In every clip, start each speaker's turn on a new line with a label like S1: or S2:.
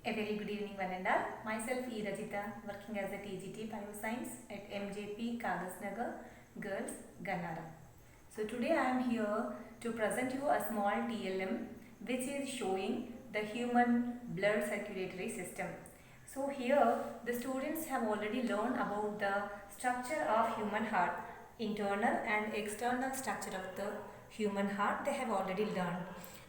S1: A very good evening, one and all. Myself, E. Rajita, working as a TGT Bioscience at MJP Kagasnagar Girls, Gannara. So today I am here to present you a small TLM which is showing the human blood circulatory system. So here the students have already learned about the structure of human heart, internal and external structure of the human heart they have already learned.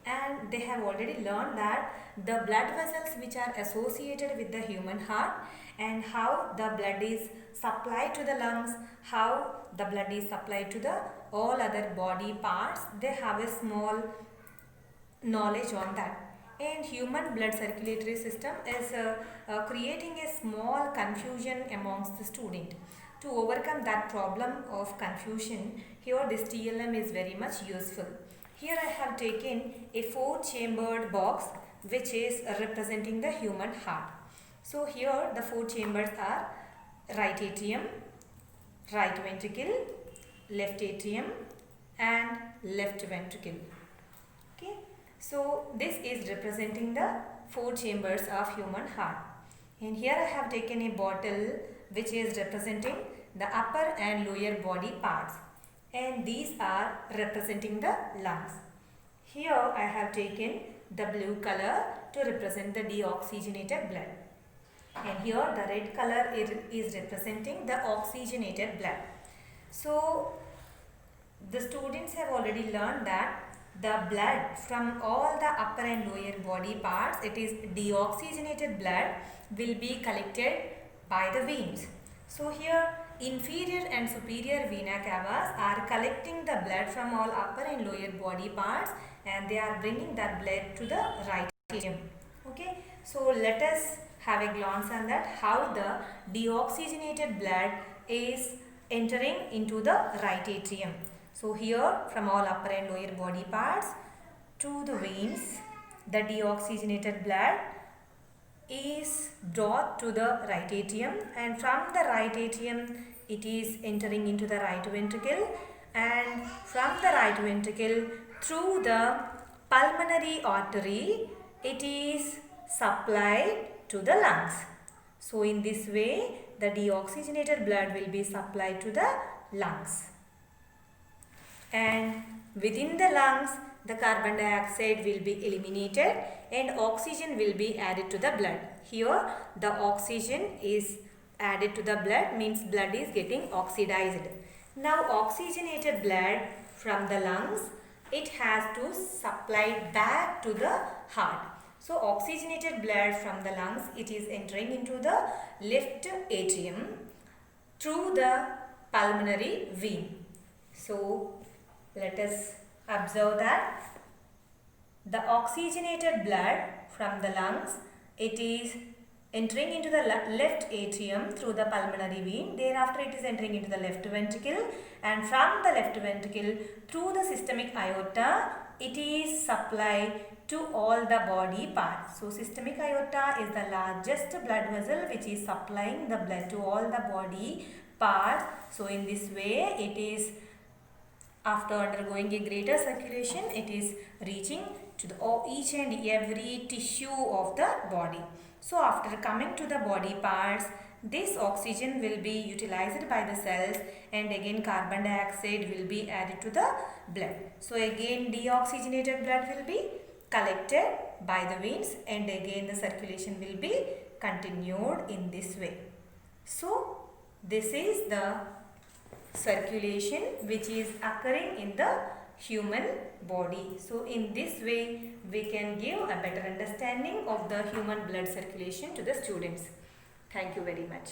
S1: And they have already learned that the blood vessels which are associated with the human heart and how the blood is supplied to the lungs, how the blood is supplied to the all other body parts, they have a small knowledge on that. And human blood circulatory system is creating a small confusion amongst the student. To overcome that problem of confusion, here this TLM is very much useful. Here I have taken a 4-chambered box which is representing the human heart. So here the 4 chambers are right atrium, right ventricle, left atrium and left ventricle. Okay. So this is representing the 4 chambers of human heart. And here I have taken a bottle which is representing the upper and lower body parts. And these are representing the lungs. Here I have taken the blue color to represent the deoxygenated blood. And here the red color is representing the oxygenated blood. So the students have already learned that the blood from all the upper and lower body parts, it is deoxygenated blood, will be collected by the veins. So here inferior and superior vena cavas are collecting the blood from all upper and lower body parts and they are bringing that blood to the right atrium. Okay, so let us have a glance on that, how the deoxygenated blood is entering into the right atrium. So here from all upper and lower body parts to the veins, the deoxygenated blood is brought to the right atrium, and from the right atrium it is entering into the right ventricle, and from the right ventricle through the pulmonary artery it is supplied to the lungs. So in this way the deoxygenated blood will be supplied to the lungs, and within the lungs the carbon dioxide will be eliminated and oxygen will be added to the blood. Here the oxygen is added to the blood, means blood is getting oxidized. Now oxygenated blood from the lungs, it has to supply back to the heart. So oxygenated blood from the lungs, it is entering into the left atrium through the pulmonary vein. So let us observe that the oxygenated blood from the lungs, it is entering into the left atrium through the pulmonary vein. Thereafter it is entering into the left ventricle, and from the left ventricle through the systemic aorta it is supplied to all the body parts. So systemic aorta is the largest blood vessel which is supplying the blood to all the body parts. So in this way it is, after undergoing a greater circulation, it is reaching to the each and every tissue of the body. So after coming to the body parts, this oxygen will be utilized by the cells and again carbon dioxide will be added to the blood. So again deoxygenated blood will be collected by the veins and again the circulation will be continued in this way. So this is the circulation which is occurring in the human body. So in this way we can give a better understanding of the human blood circulation to the students. Thank you very much.